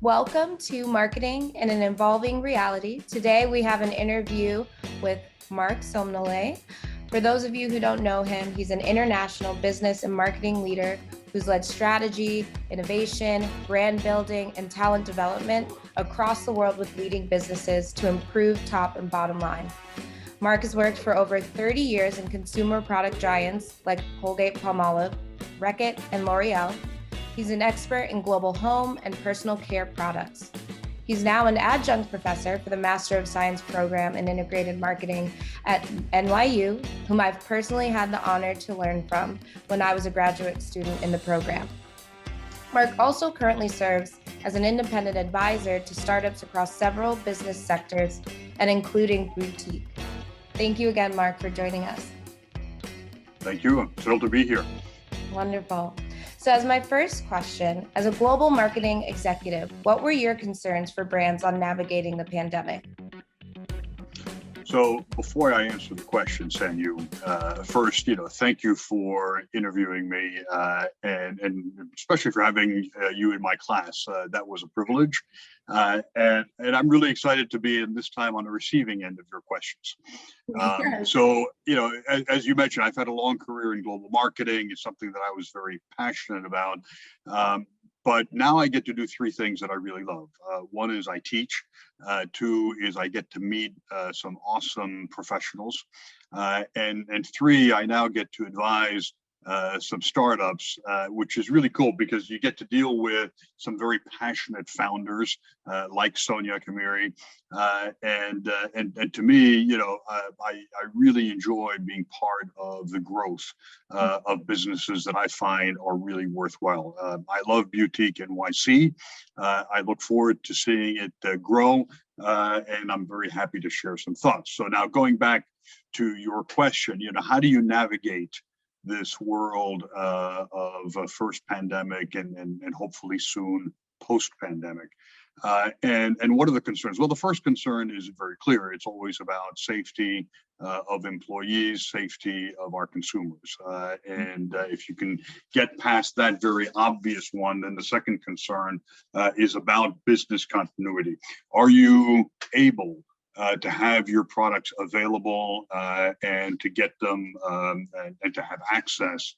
Welcome to Marketing in an Evolving Reality. Today we have an interview with Marc Somnolet. For those of you who don't know him, he's an international business and marketing leader who's led strategy, innovation, brand building, and talent development across the world with leading businesses to improve top and bottom line. Marc has worked for over 30 years in consumer product giants like Colgate-Palmolive, Reckitt, and L'Oréal. He's an expert in global home and personal care products. He's now an adjunct professor for the Master of Science program in integrated marketing at NYU, whom I've personally had the honor to learn from when I was a graduate student in the program. Marc also currently serves as an independent advisor to startups across several business sectors and including Beautyque. Thank you again, Marc, for joining us. Thank you. I'm thrilled to be here. Wonderful. So as my first question, as a global marketing executive, what were your concerns for brands on navigating the pandemic? So before I answer the question, Sanyu, first, thank you for interviewing me and especially for having you in my class. That was a privilege. And I'm really excited to be in this time on the receiving end of your questions. So, as you mentioned, I've had a long career in global marketing. It's something that I was very passionate about. But now I get to do three things that I really love. One is I teach. Two is I get to meet some awesome professionals. And three, I now get to advise some startups, which is really cool because you get to deal with some very passionate founders like Sonia Kamiri. And to me, I really enjoy being part of the growth of businesses that I find are really worthwhile. I love Beautyque NYC. I look forward to seeing it grow, and I'm very happy to share some thoughts. So now going back to your question, how do you navigate this world of first pandemic and hopefully soon post-pandemic? And what are the concerns? Well, the first concern is very clear. It's always about safety of employees, safety of our consumers. And if you can get past that very obvious one, then the second concern is about business continuity. Are you able to have your products available and to get them and to have access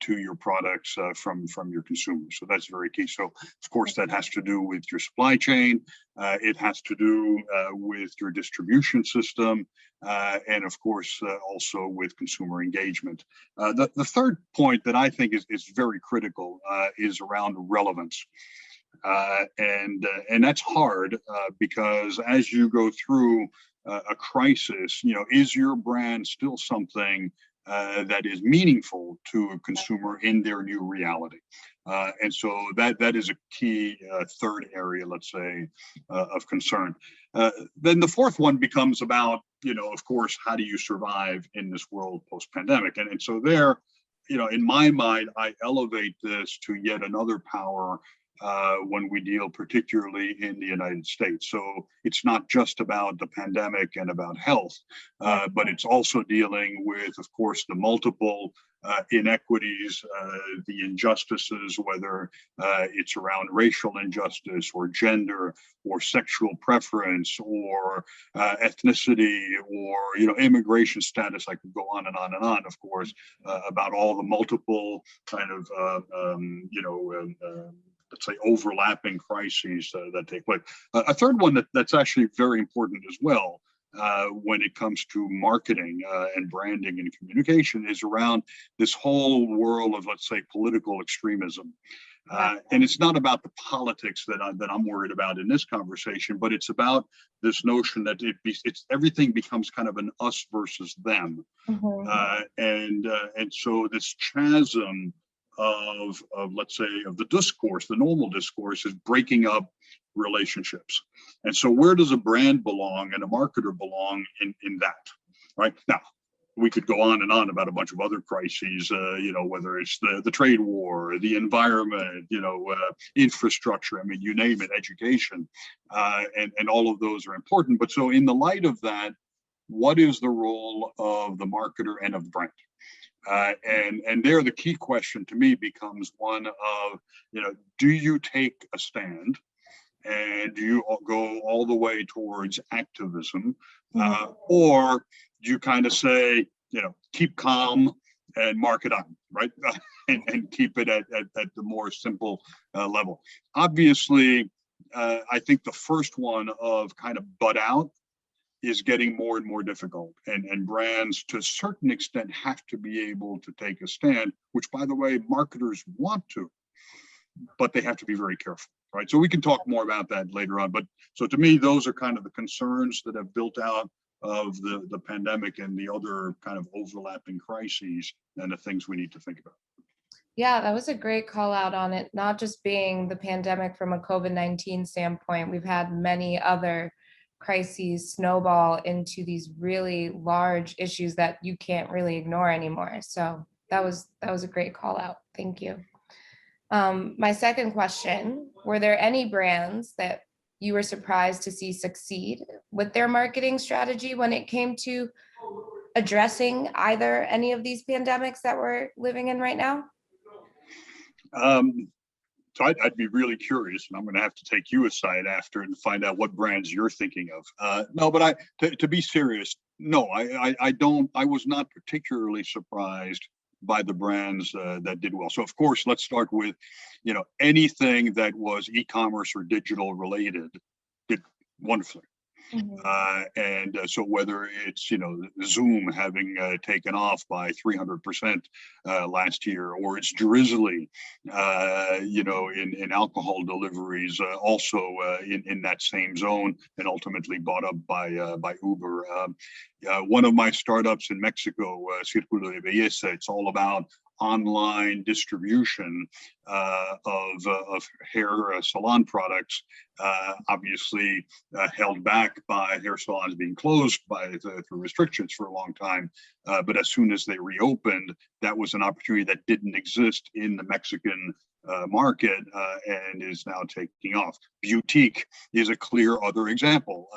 to your products from your consumers? So that's very key. So of course that has to do with your supply chain. It has to do with your distribution system, and of course also with consumer engagement. The third point that I think is very critical is around relevance. And that's hard because as you go through a crisis, is your brand still something that is meaningful to a consumer in their new reality? And so that is a key third area, let's say, of concern. Then the fourth one becomes about, of course, how do you survive in this world post-pandemic? And so there, in my mind, I elevate this to yet another power when we deal particularly in the United States. So it's not just about the pandemic and about health, but it's also dealing with, of course, the multiple inequities, the injustices, whether it's around racial injustice or gender or sexual preference or ethnicity or immigration status. I could go on and on and on, of course, about all the multiple kind of let's say overlapping crises that take place. A third one that's actually very important as well when it comes to marketing and branding and communication is around this whole world of, let's say, political extremism. And it's not about the politics that I'm worried about in this conversation, but it's about this notion that it's everything becomes kind of an us versus them. And so this chasm of let's say of the discourse, the normal discourse, is breaking up relationships. And so where does a brand belong and a marketer belong in that? Right now, we could go on and on about a bunch of other crises, whether it's the trade war, the environment, infrastructure, I mean, you name it, education, and all of those are important. But so in the light of that, what is the role of the marketer and of the brand? And there, the key question to me becomes one of, do you take a stand and do you go all the way towards activism, Mhm. or do you kind of say, keep calm and mark it on, right? And keep it at the more simple level. Obviously, I think the first one of kind of butt out is getting more and more difficult. And brands, to a certain extent, have to be able to take a stand, which, by the way, marketers want to, but they have to be very careful, right? So we can talk more about that later on. But so to me, those are kind of the concerns that have built out of the pandemic and the other kind of overlapping crises and the things we need to think about. Yeah, that was a great call out on it, not just being the pandemic from a COVID-19 standpoint. We've had many other crises snowball into these really large issues that you can't really ignore anymore. So that was a great call out. Thank you. My second question, were there any brands that you were surprised to see succeed with their marketing strategy when it came to addressing either any of these pandemics that we're living in right now? Um, so I'd be really curious, and I'm going to have to take you aside after and find out what brands you're thinking of. No, but to be serious, no, I don't. I was not particularly surprised by the brands that did well. So of course, let's start with, anything that was e-commerce or digital related did wonderfully. Mhm. So whether it's Zoom having taken off by 300% last year, or it's Drizzly, in alcohol deliveries, also in that same zone, and ultimately bought up by Uber. One of my startups in Mexico, Círculo de Belleza, it's all about online distribution of hair salon products, obviously held back by hair salons being closed through restrictions for a long time. But as soon as they reopened, that was an opportunity that didn't exist in the Mexican market, and is now taking off. Beautyque is a clear other example.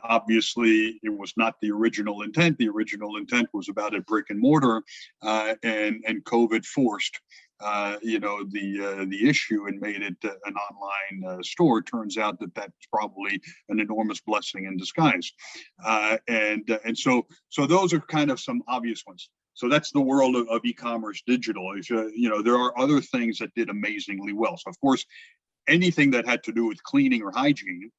Obviously, it was not the original intent. The original intent was about a brick and mortar, and COVID forced the issue and made it an online store. Turns out that that's probably an enormous blessing in disguise. So those are kind of some obvious ones. So that's the world of e-commerce digital. There are other things that did amazingly well. So of course, anything that had to do with cleaning or hygiene,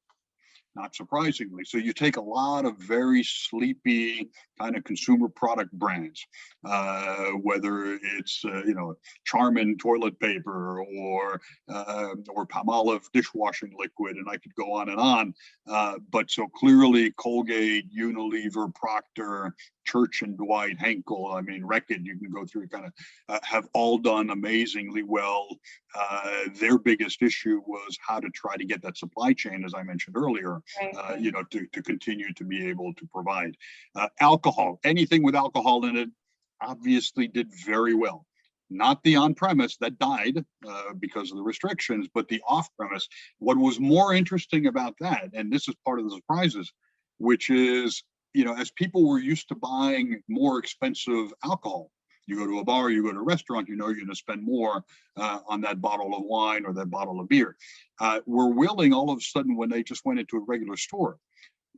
not surprisingly. So you take a lot of very sleepy kind of consumer product brands, whether it's Charmin toilet paper or Palmolive dishwashing liquid, and I could go on and on. But so clearly, Colgate, Unilever, Procter, Church and Dwight, Henkel, I mean, Reckitt, you can go through, kind of have all done amazingly well. Their biggest issue was how to try to get that supply chain, as I mentioned earlier, Right. to continue to be able to provide. Alcohol, anything with alcohol in it, obviously did very well. Not the on-premise that died because of the restrictions, but the off-premise. What was more interesting about that, and this is part of the surprises, which is, as people were used to buying more expensive alcohol, you go to a bar, you go to a restaurant, you're going to spend more on that bottle of wine or that bottle of beer. We're willing all of a sudden, when they just went into a regular store,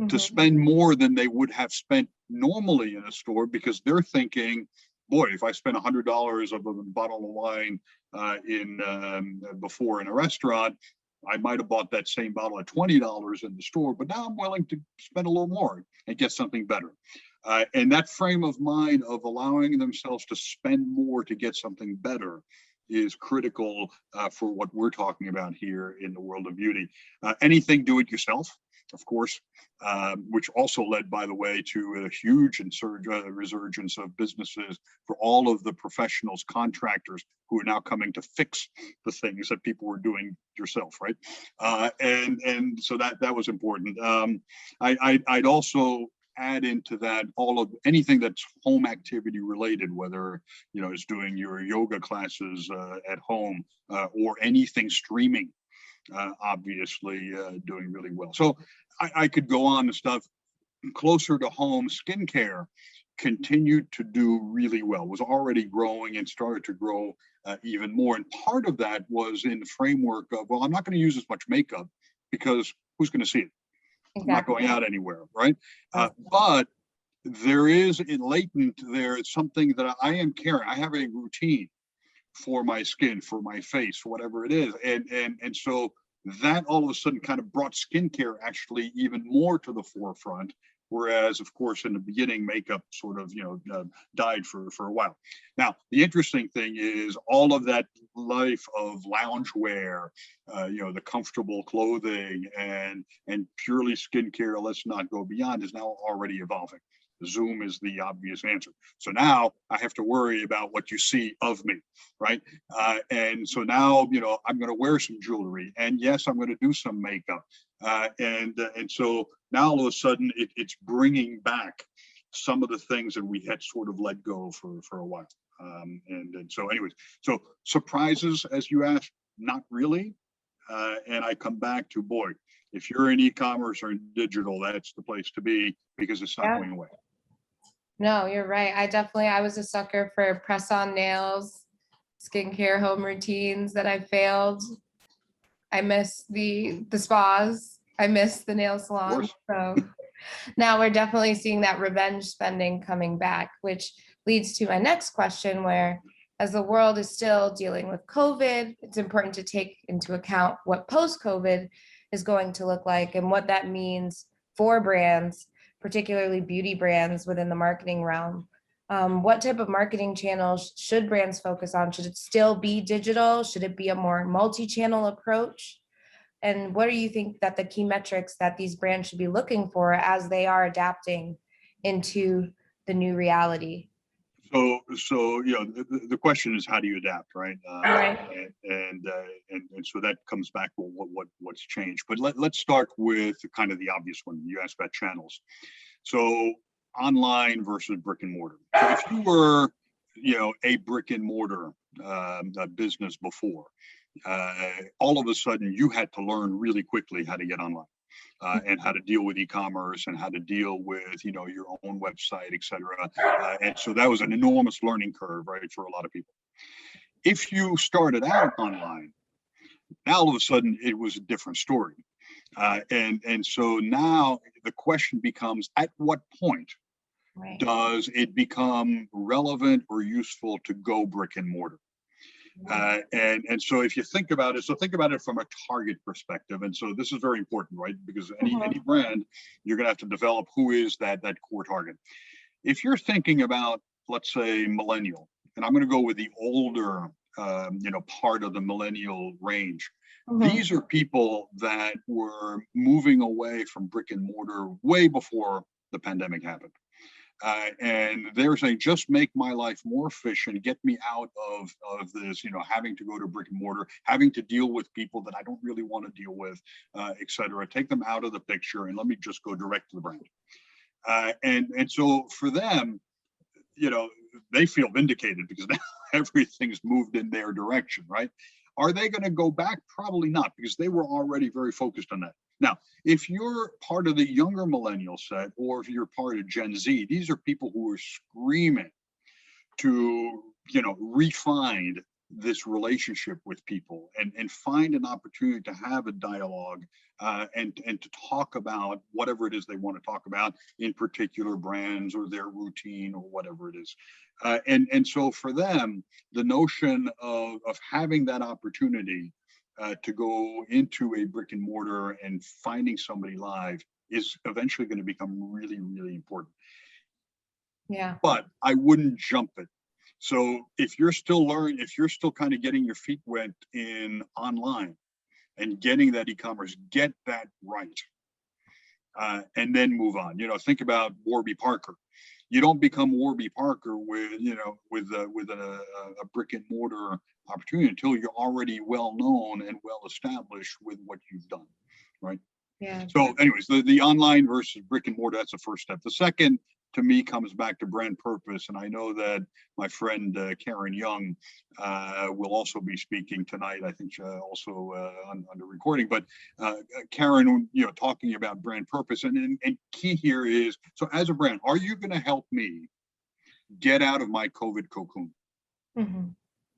to spend more than they would have spent normally in a store, because they're thinking, boy, if I spend $100 of a bottle of wine before in a restaurant, I might have bought that same bottle at $20 in the store, but now I'm willing to spend a little more and get something better. And that frame of mind of allowing themselves to spend more to get something better is critical for what we're talking about here in the world of beauty. Anything do it yourself, of course, which also led, by the way, to a huge resurgence of businesses for all of the professionals, contractors who are now coming to fix the things that people were doing yourself, right? And so that was important. I'd also add into that all of anything that's home activity related, whether it's doing your yoga classes at home or anything streaming, obviously doing really well. So I could go on to stuff closer to home. Skincare continued to do really well, was already growing and started to grow even more. And part of that was in the framework of, well, I'm not going to use as much makeup because who's going to see it? Exactly. I'm not going out anywhere, right? But there is in latent there something that I am carrying. I have a routine for my skin, for my face, for whatever it is, and so that all of a sudden kind of brought skincare actually even more to the forefront. Whereas, of course, in the beginning, makeup sort of, died for a while. Now, the interesting thing is all of that life of loungewear, the comfortable clothing and purely skincare, let's not go beyond, is now already evolving. Zoom is the obvious answer. So now I have to worry about what you see of me, right? And so now, I'm going to wear some jewelry, and yes, I'm going to do some makeup, and so now all of a sudden it's bringing back some of the things that we had sort of let go for a while. And so, anyways, so surprises, as you asked, not really. And I come back to, boy, if you're in e-commerce or in digital, that's the place to be because it's not going away. No, you're right. I was a sucker for press-on nails, skincare, home routines that I failed. I miss the spas. I miss the nail salon. So now we're definitely seeing that revenge spending coming back, which leads to my next question, where as the world is still dealing with COVID, it's important to take into account what post-COVID is going to look like and what that means for brands, particularly beauty brands within the marketing realm. What type of marketing channels should brands focus on? Should it still be digital? Should it be a more multi-channel approach? And what do you think that the key metrics that these brands should be looking for as they are adapting into the new reality? So the question is, how do you adapt, right? Right. And so that comes back to what's changed. But let's start with kind of the obvious one. You asked about channels. So online versus brick and mortar. So if you were, a brick and mortar business before, all of a sudden you had to learn really quickly how to get online. And how to deal with e-commerce and how to deal with, your own website, et cetera. And so that was an enormous learning curve, right, for a lot of people. If you started out online, now all of a sudden it was a different story. And so now the question becomes, at what point does it become relevant or useful to go brick and mortar? And so if you think about it, think about it from a target perspective. And so this is very important, right? Because any brand, you're going to have to develop who is that core target. If you're thinking about, let's say, millennial, and I'm going to go with the older, part of the millennial range. These are people that were moving away from brick and mortar way before the pandemic happened. And they're saying, just make my life more efficient, get me out of this, having to go to brick and mortar, having to deal with people that I don't really want to deal with, et cetera. Take them out of the picture and let me just go direct to the brand. And so for them, they feel vindicated because now everything's moved in their direction, right? Are they going to go back? Probably not, because they were already very focused on that. Now, if you're part of the younger millennial set, or if you're part of Gen Z, these are people who are screaming to, refine this relationship with people and find an opportunity to have a dialogue and to talk about whatever it is they want to talk about, in particular brands or their routine or whatever it is. And so for them, the notion of having that opportunity to go into a brick and mortar and finding somebody live is eventually going to become really, really important. Yeah. But I wouldn't jump it. So if you're still learning, if you're still kind of getting your feet wet in online and getting that e-commerce, get that right. And then move on. Think about Warby Parker. You don't become Warby Parker with a brick and mortar opportunity until you're already well known and well established with what you've done, right? Yeah. So anyways, the online versus brick and mortar, that's the first step. The second, to me, comes back to brand purpose. And I know that my friend Karen Young will also be speaking tonight, I think also on the recording. But Karen, talking about brand purpose. And key here is, so as a brand, are you going to help me get out of my COVID cocoon. Mhm.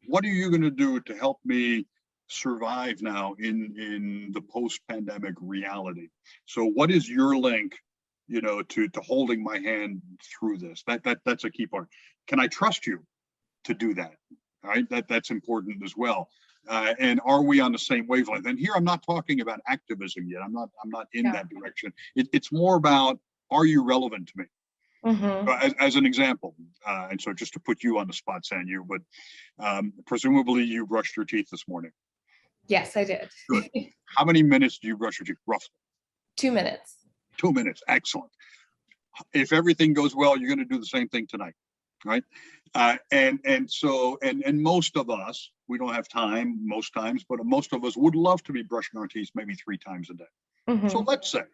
What are you going to do to help me survive now in the post-pandemic reality? So what is your link, to holding my hand through this? That's a key part. Can I trust you to do that? All right, that's important as well. And are we on the same wavelength? And here I'm not talking about activism yet. I'm not in that direction. It's more about, are you relevant to me? As an example, and so just to put you on the spot, Sanyu, but presumably you brushed your teeth this morning. Yes, I did. Good. How many minutes do you brush your teeth, roughly? 2 minutes. 2 minutes. Excellent. If everything goes well, you're going to do the same thing tonight, right? And most of us, we don't have time most times, but most of us would love to be brushing our teeth maybe 3 times a day. So let's say,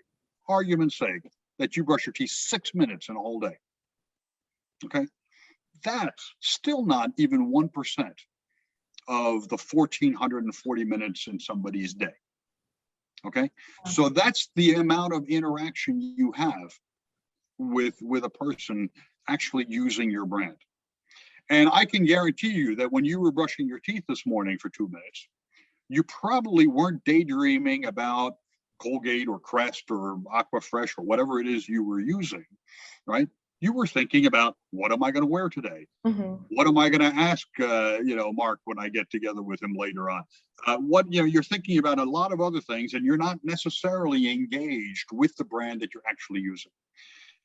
argument's sake, that you brush your teeth 6 minutes in a whole day. Okay, that's still not even 1% of the 1,440 minutes in somebody's day. Okay, so that's the amount of interaction you have with a person actually using your brand. And I can guarantee you that when you were brushing your teeth this morning for 2 minutes, you probably weren't daydreaming about Colgate or Crest or Aquafresh or whatever it is you were using, right? You were thinking about, what am I going to wear today? What am I going to ask, Mark, when I get together with him later on? You're thinking about a lot of other things, and you're not necessarily engaged with the brand that you're actually using.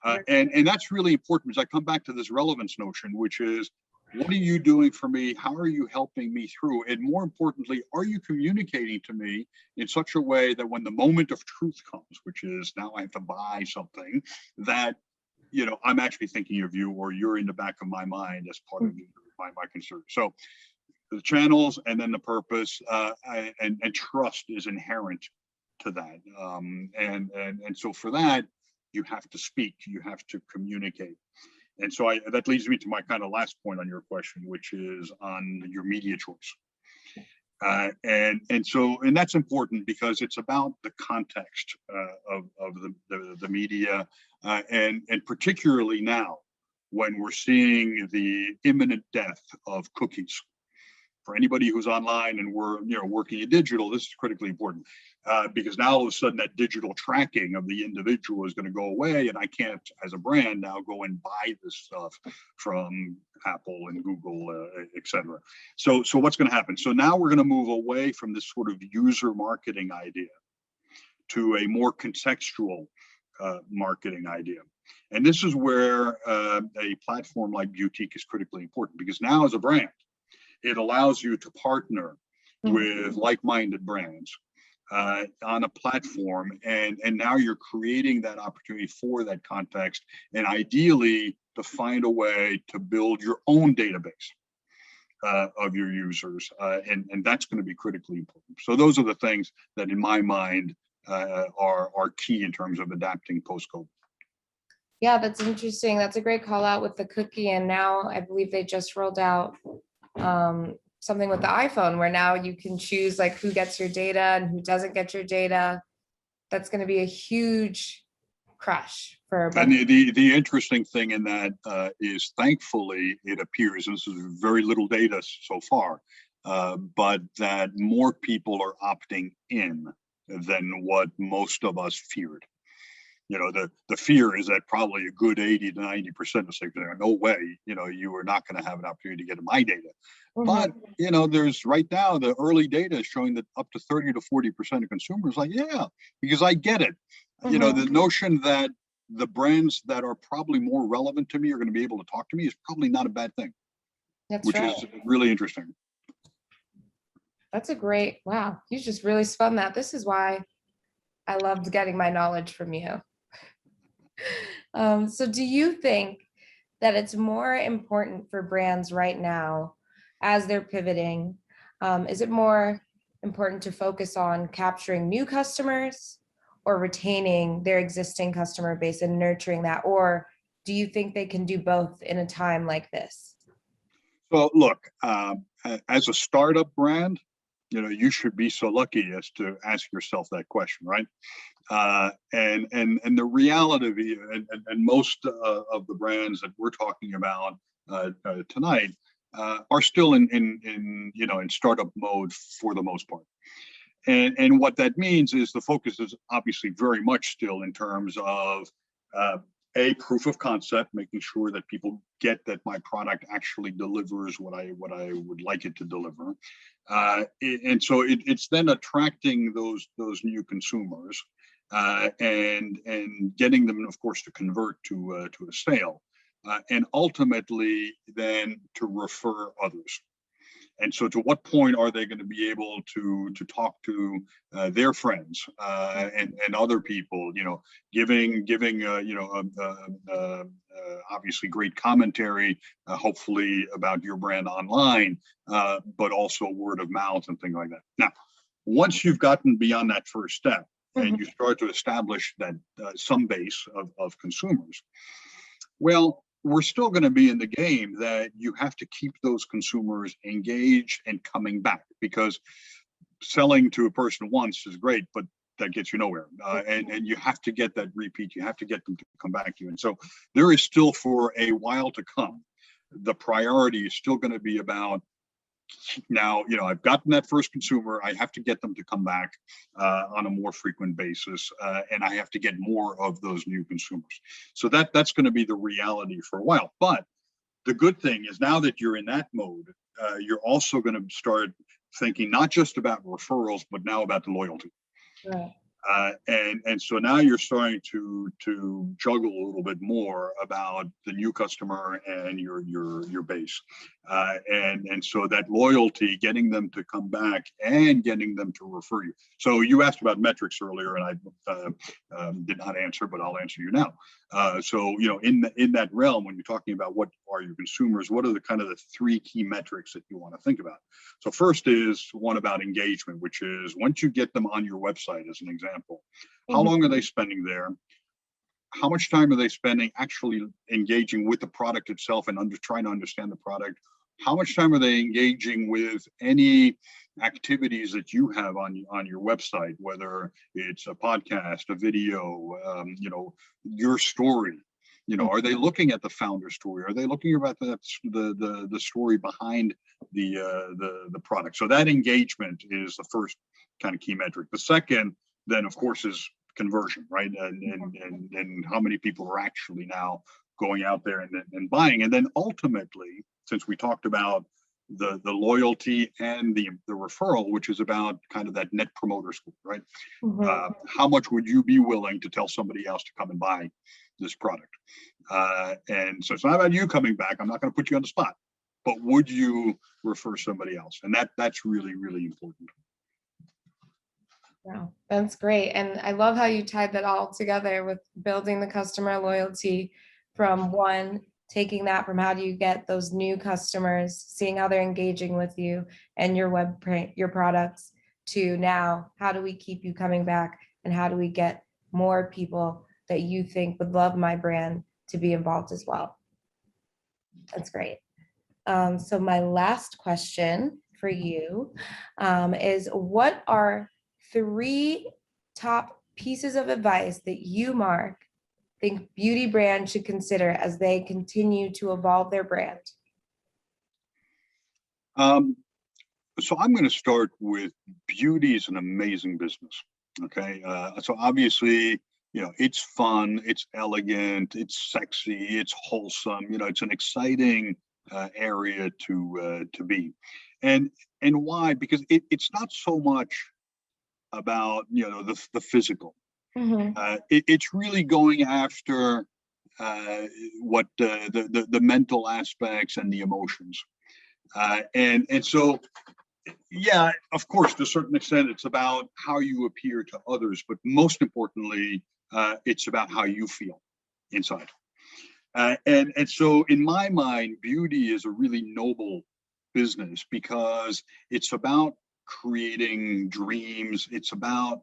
And that's really important, as I come back to this relevance notion, which is, what are you doing for me? How are you helping me through? And more importantly, are you communicating to me in such a way that when the moment of truth comes, which is now I have to buy something, that, I'm actually thinking of you, or you're in the back of my mind as part of my concern. So the channels, and then the purpose, and trust is inherent to that. And so for that, you have to speak, you have to communicate. And so that leads me to my kind of last point on your question, which is on your media choice. And that's important because it's about the context of the media, and particularly now when we're seeing the imminent death of cookies. For anybody who's online and we're working in digital, this is critically important, because now all of a sudden that digital tracking of the individual is going to go away, and I can't, as a brand, now go and buy this stuff from Apple and Google, et cetera. So what's going to happen? So now we're going to move away from this sort of user marketing idea to a more contextual marketing idea. And this is where a platform like Beautyque is critically important, because now as a brand, it allows you to partner with like-minded brands on a platform, and now you're creating that opportunity for that context, and ideally to find a way to build your own database of your users, and that's going to be critically important. So those are the things that, in my mind, are key in terms of adapting post-COVID. Yeah, that's interesting. That's a great call out with the cookie, and now I believe they just rolled out something with the iPhone where now you can choose like who gets your data and who doesn't get your data. That's going to be a huge crush for a bunch. And the interesting thing in that is, thankfully, it appears, and this is very little data so far, but that more people are opting in than what most of us feared. The fear is that probably a good 80 to 90% of say, no way, you are not going to have an opportunity to get my data. But, there's right now, the early data is showing that up to 30 to 40% of consumers like, yeah, because I get it. The notion that the brands that are probably more relevant to me are going to be able to talk to me is probably not a bad thing. Which is really interesting. That's a great, wow, you just really spun that. This is why I loved getting my knowledge from you. So do you think that it's more important for brands right now as they're pivoting? Is it more important to focus on capturing new customers or retaining their existing customer base and nurturing that? Or do you think they can do both in a time like this? So look, as a startup brand, you should be so lucky as to ask yourself that question, right? And the reality, and most of the brands that we're talking about tonight are still in startup mode for the most part. And what that means is the focus is obviously very much still in terms of a proof of concept, making sure that people get that my product actually delivers what I would like it to deliver, and so it's then attracting those new consumers and getting them, of course, to convert to a sale, and ultimately then to refer others. And so, to what point are they going to be able to talk to their friends and other people? Giving obviously great commentary, hopefully about your brand online, but also word of mouth and things like that. Now, once you've gotten beyond that first step and you start to establish that some base of consumers, well, we're still going to be in the game that you have to keep those consumers engaged and coming back, because selling to a person once is great, but that gets you nowhere. And you have to get that repeat. You have to get them to come back to you. And so there is still, for a while to come, the priority is still going to be about, now, I've gotten that first consumer. I have to get them to come back on a more frequent basis, and I have to get more of those new consumers. So that's going to be the reality for a while. But the good thing is, now that you're in that mode, you're also going to start thinking not just about referrals, but now about the loyalty. Right. And so now you're starting to juggle a little bit more about the new customer and your base, and so that loyalty, getting them to come back and getting them to refer you. So you asked about metrics earlier, and I did not answer, but I'll answer you now. So in that realm, when you're talking about what are your consumers, what are the kind of the three key metrics that you want to think about? So first is one about engagement, which is once you get them on your website, as an example, how long are they spending there? How much time are they spending actually engaging with the product itself and trying to understand the product? How much time are they engaging with any activities that you have on your website, whether it's a podcast, a video, your story? Are they looking at the founder story? Are they looking about the story behind the product? So that engagement is the first kind of key metric. The second, then, of course, is conversion, right? And how many people are actually now going out there and buying. And then ultimately, since we talked about the loyalty and the referral, which is about kind of that net promoter score, right? How much would you be willing to tell somebody else to come and buy this product? And so it's not about you coming back. I'm not going to put you on the spot, but would you refer somebody else? And that's really, really important. Wow, that's great. And I love how you tied that all together with building the customer loyalty from one, taking that from how do you get those new customers, seeing how they're engaging with you and your your products, to now, how do we keep you coming back, and how do we get more people that you think would love my brand to be involved as well? That's great. So my last question for you is, what are 3 top pieces of advice that you, Marc, think beauty brands should consider as they continue to evolve their brand? So I'm going to start with, beauty is an amazing business. Okay. So obviously, it's fun, it's elegant, it's sexy, it's wholesome. It's an exciting area to be. And why? Because it's not so much about the physical. It's really going after what the mental aspects and the emotions, and so, yeah, of course, to a certain extent, it's about how you appear to others, but most importantly, it's about how you feel inside. And so, in my mind, beauty is a really noble business because it's about creating dreams. It's about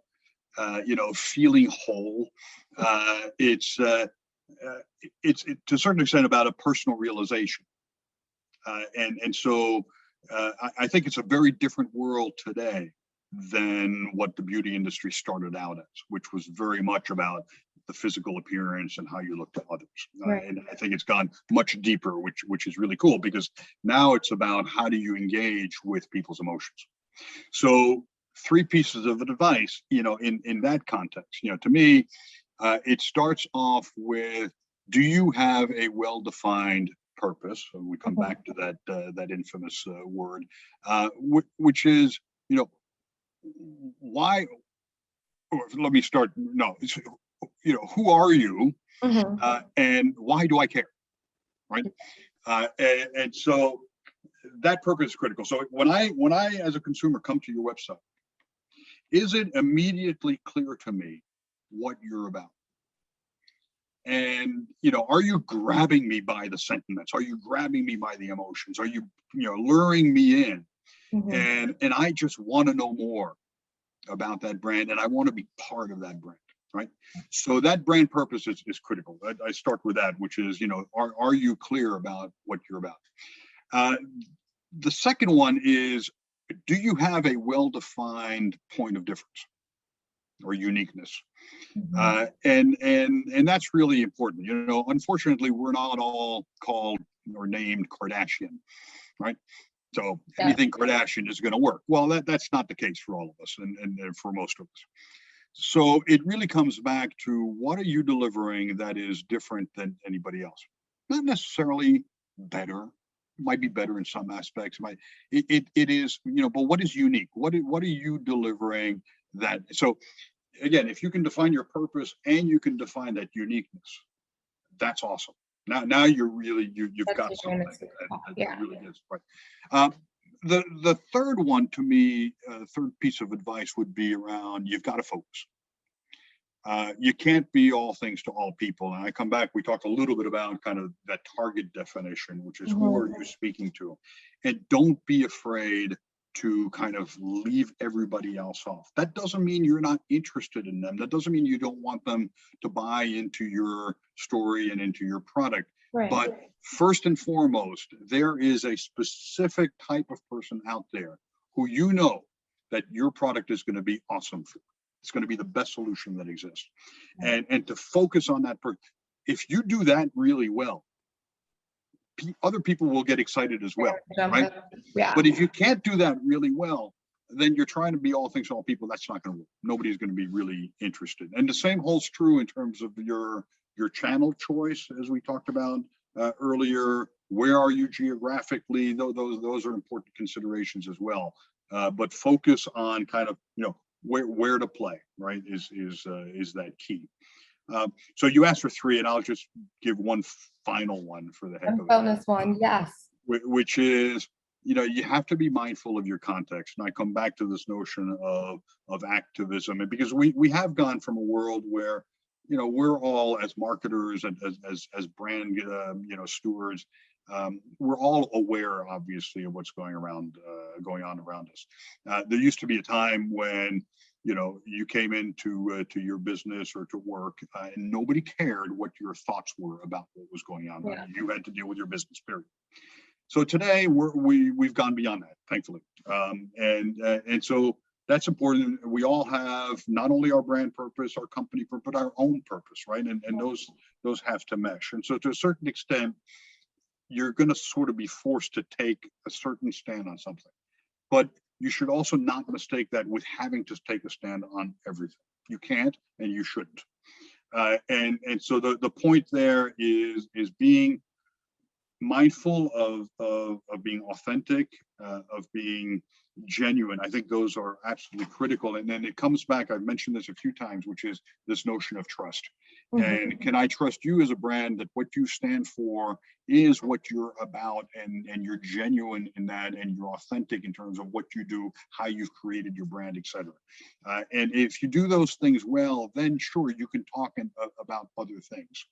feeling whole. It's to a certain extent about a personal realization. And so I think it's a very different world today than what the beauty industry started out as, which was very much about the physical appearance and how you look to others. Right. And I think it's gone much deeper, which is really cool, because now it's about how do you engage with people's emotions. So 3 pieces of advice, in that context, to me, it starts off with, do you have a well-defined purpose? So we come back to that infamous word, which is, why, or let me start, no, who are you, and why do I care, right? And so that purpose is critical. So when I, as a consumer, come to your website, is it immediately clear to me what you're about? And, are you grabbing me by the sentiments? Are you grabbing me by the emotions? Are you, luring me in? And I just want to know more about that brand, and I want to be part of that brand, right? So that brand purpose is critical. I start with that, which is, are you clear about what you're about? The second one is, do you have a well-defined point of difference or uniqueness? And that's really important. Unfortunately, we're not all called or named Kardashian, right? So anything Kardashian is going to work. Well, that's not the case for all of us, and for most of us. So it really comes back to, what are you delivering that is different than anybody else? Not necessarily better. It might be better in some aspects. It is, but what is unique? What are you delivering that? So again, if you can define your purpose and you can define that uniqueness, that's awesome. Now you're really, you've got something that really is right. The third one, to me, third piece of advice would be around, you've got to focus. You can't be all things to all people. And I come back, we talked a little bit about kind of that target definition, which is who are you speaking to? And don't be afraid to kind of leave everybody else off. That doesn't mean you're not interested in them. That doesn't mean you don't want them to buy into your story and into your product. Right. But first and foremost, there is a specific type of person out there who that your product is going to be awesome for. It's going to be the best solution that exists. And to focus on that person. If you do that really well, other people will get excited as well, right? Yeah. But if you can't do that really well, then you're trying to be all things to all people. That's not going to work. Nobody's going to be really interested. And the same holds true in terms of your channel choice, as we talked about earlier. Where are you geographically? Those are important considerations as well. But focus on kind of where to play, right? Is that key? So you asked for 3, and I'll just give one final one for the heck of it. Bonus one, yes. Which is, you have to be mindful of your context. And I come back to this notion of activism, and because we have gone from a world where, we're all, as marketers and as brand, stewards, we're all aware, obviously, of what's going on around us. There used to be a time when, you came into to your business or to work, and nobody cared what your thoughts were about what was going on. Yeah. You had to deal with your business, period. So today we've gone beyond that, thankfully, and so that's important. We all have not only our brand purpose, our company purpose, but our own purpose, right? And those have to mesh. And so to a certain extent, you're going to sort of be forced to take a certain stand on something, but you should also not mistake that with having to take a stand on everything. You can't, and you shouldn't. And so the point there is being mindful of being authentic, of being genuine. I think those are absolutely critical. And then it comes back, I've mentioned this a few times, which is this notion of trust. And can I trust you as a brand that what you stand for is what you're about, and you're genuine in that, and you're authentic in terms of what you do, how you've created your brand, etc. And if you do those things well, then sure, you can talk about other things.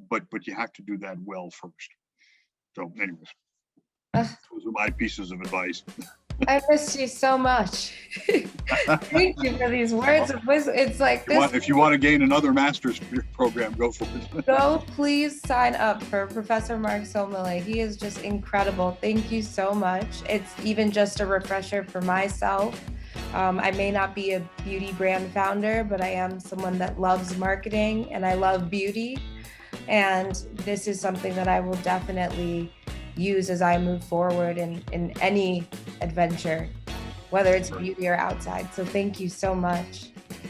But you have to do that well first. So anyways, those are my pieces of advice. I missed you so much. Thank you for these words of wisdom. It's like this. If you want to gain another master's program, go for it. Go, please sign up for Professor Marc Somnolet. He is just incredible. Thank you so much. It's even just a refresher for myself I may not be a beauty brand founder, but I am someone that loves marketing and I love beauty. And this is something that I will definitely use as I move forward in any adventure, whether it's beauty or outside. So thank you so much.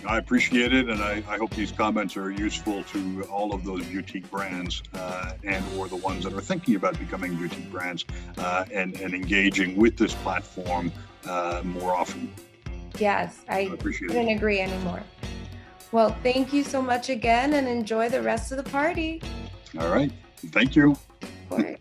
I appreciate it, and I hope these comments are useful to all of those boutique brands and or the ones that are thinking about becoming boutique brands and engaging with this platform more often. Yes, I couldn't agree anymore. Well, thank you so much again, and enjoy the rest of the party. All right. Thank you. Of course.